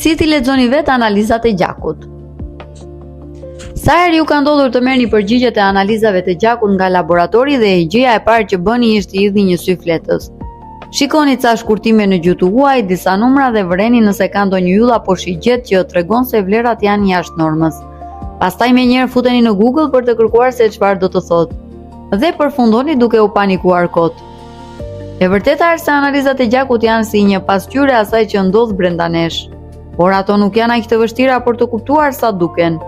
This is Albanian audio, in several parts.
Si ti lexoni vetë analizat e gjakut? Sa herë ju ka ndodhur të merrni përgjigjet e analizave të gjakut nga laboratori dhe gjëja e parë që bëni ishte i hidhni një sy fletës? Shikoni ca shkurtime në gjuhë huaj, disa numra dhe vëreni nëse ka ndonjë yll apo shigjet që tregon se vlerat janë jashtë normës. Pastaj menjëherë futeni në Google për të kërkuar se çfarë do të thotë dhe përfundoni duke u panikuar kot. E vërteta është se analizat e gjakut janë si një pasqyrë asaj që ndodh brenda nesh, por ato nuk janë aq të vështira për të kuptuar sa duken.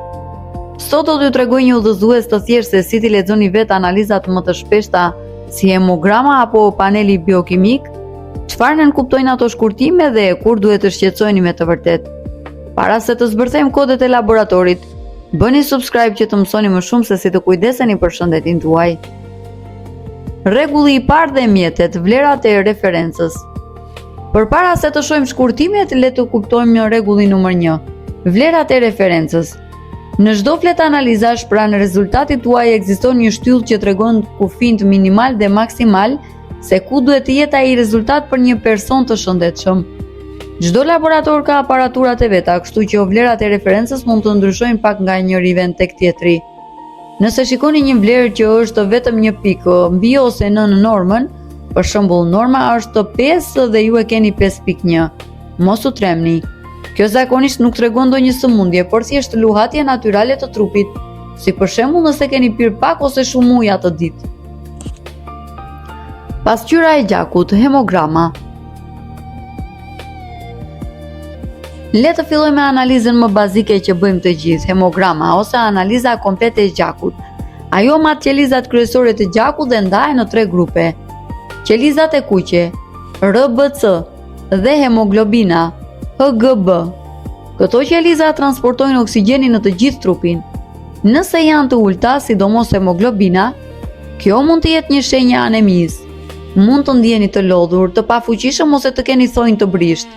Sot do t'ju tregoj një udhëzues të thjeshtë se si ti lexoni vetë analizat më të shpeshta si hemograma apo paneli biokimik, çfarë nënkuptojnë ato shkurtime dhe kur duhet të shqetësoheni me të vërtetë. Para se të zbërthejmë kodet e laboratorit, bëni subscribe që të mësoni më shumë se si të kujdeseni për shëndetin tuaj. Rregulli i parë dhe mjetet, vlerat e referencës. Përpara se të shohim shkurtimet, le të kuptojmë rregullin numër 1, vlerat e referencës. Në çdo flet analizash pranë rezultatit tuaj ekziston një shtyllë që tregon kufijt minimal dhe maksimal se ku duhet të jetë ai rezultat për një person të shëndetshëm. Çdo laborator ka aparaturat e veta, kështu që vlerat e referencës mund të ndryshojnë pak nga njëri vend tek tjetri. Nëse shikoni një vlerë që është vetëm një pikë mbi ose nën normën, për shembull norma është 5 dhe ju e keni 5.1, mos u tremni. Kjo zakonisht nuk tregon ndonjë sëmundje, por thjesht luhatje natyrale të trupit, si për shembull nëse keni pirë pak ose shumë ujë atë ditë. Pasqyra e gjakut, hemograma. Le të fillojmë me analizën më bazike që bëjmë të gjithë, hemograma ose analiza komplete e gjakut. Ajo mat qelizat kryesore të gjakut dhe ndahet në 3 grupe. Qelizat e kuqe, RBC dhe hemoglobina, HGB. Këto qeliza transportojnë oksigjenin në të gjithë trupin. Nëse janë të ulta, sidomos hemoglobina, kjo mund të jetë një shenjë anemisë. Mund të ndjeni të lodhur, të pafuqishëm ose të keni thonjë të brisht.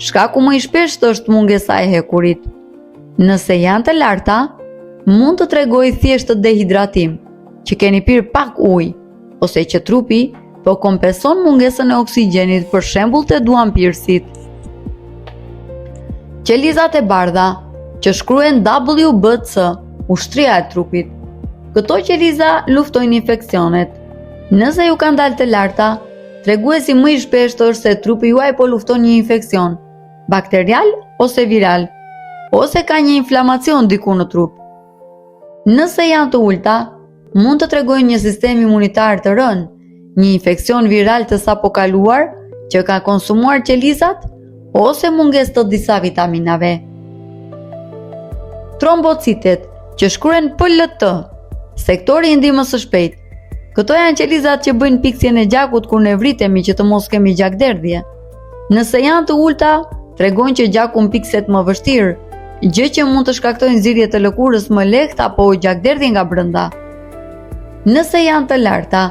Shkaku më i shpeshtë është mungesa e hekurit. Nëse janë të larta, mund të tregojë thjesht të dehidratim, që keni pirë pak ujë, ose që trupi po kompenson mungesën e oksigjenit, për shembull te duanpirësit. Qelizat e bardha, që shkruhen WBC, ushtria e trupit. Këto qeliza luftojnë infeksionet. Nëse ju kanë dalë të larta, treguesi më i shpeshtë është se trupi juaj po lufton një infeksion, bakterial ose viral, ose ka një inflamacion diku në trup. Nëse janë të ulta, mund të tregojnë një sistem imunitar të rënë, një infeksion viral të sapo kaluar që ka konsumuar qelizat, ose mungesë të disa vitaminave. Trombocitet, që shkruhen PLT, sektori i ndihmës së shpejtë. Këto janë qelizat që bëjnë piksjen e gjakut kur ne vritemi që të mos kemi gjakderdhje. Nëse janë të ulta, tregojnë që gjaku mpikset më vështirë, gjë që mund të shkaktojnë nxirrje të lëkurës më lehtë apo gjakderdhje nga brenda. Nëse janë të larta,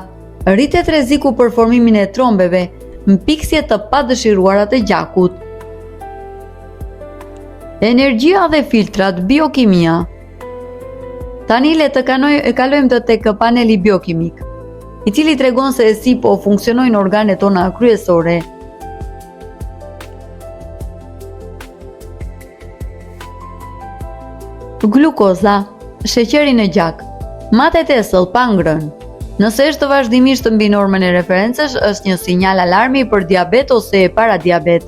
rritet rreziku për formimin e trombeve, mpiksje të padëshiruara të gjakut. Energjia dhe filtrat, biokimia. Tani le të kalojmë tek paneli biokimik, i cili tregon se si po funksionojnë organet tona kryesore. Glukoza, sheqeri në gjak, matet e ësëll pa ngrënë. Nëse është vazhdimisht mbi normën e referencës, është një sinjal alarmi për diabet ose paradiabet.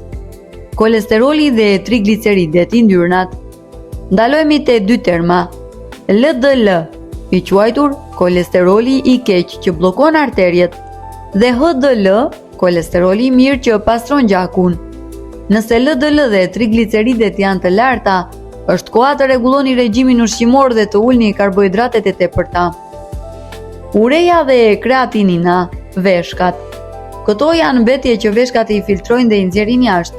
Kolesteroli dhe trigliceridet, i ndyrnat. Ndalojmë te 2 terma. LDL, i quajtur kolesteroli i keq që bllokon arterjet, dhe HDL, kolesteroli i mirë që pastron gjakun. Nëse LDL dhe trigliceridet janë të larta, është koha të rregulloni regjimin ushqimor dhe të ulni karbohidratet e tepërta. Ureja dhe kreatinina, veshkat. Këto janë mbetje që veshkat i filtrojnë dhe i nxjerrin jashtë.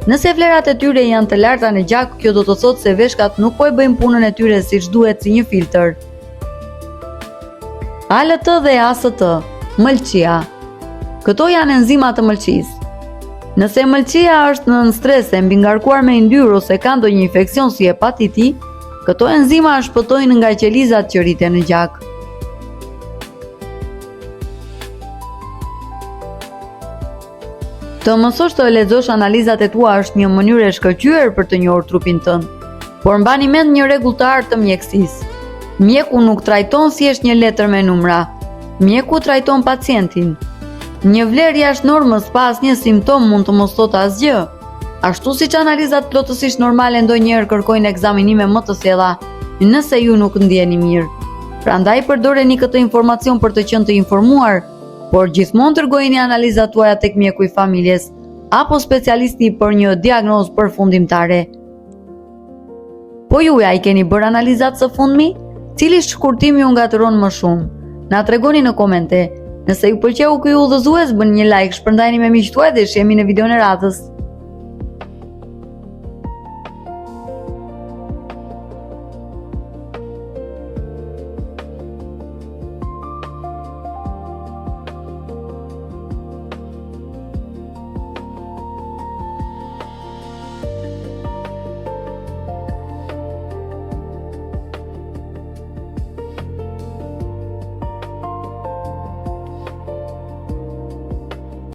Nëse vlerat e tyre janë të larta në gjak, kjo do të thotë se veshkat nuk po e bëjnë punën e tyre siç duhet si një filtr. ALT dhe AST, mëlçia. Këto janë enzimat të mëlçisë. Nëse mëlçia është në stres e mbi ngarkuar me yndyrë ose ka ndonjë infeksion si hepatiti, këto enzima shpëtojnë nga qelizat që rriten në gjak. Të mësosh të lexosh analizat e tua është një mënyrë e shkëlqyer për të njohur trupin tënd. Por mbani mend një rregull të artë të mjekësisë. Mjeku nuk trajton thjesht një letër me numra. Mjeku trajton pacientin. Një vlerë jashtë normës pa asnjë simptom mund të mos thotë asgjë. Ashtu siç analizat plotësisht normale ndonjëherë kërkojnë ekzaminime më të thella, nëse ju nuk ndjeni mirë. Prandaj përdoreni këtë informacion për të qenë të informuar, por gjithmonë dërgojeni analizat tuaja tek mjeku i familjes apo specialisti për një diagnozë përfundimtare. Po juja i keni bërë analizat së fundmi? Cili shkurtim ju ngatëron më shumë? Na tregoni në komente. Nëse ju pëlqeu ky udhëzues, bëni një like, shpërndajeni me miqtë tuaj dhe shihemi në videon e radhës.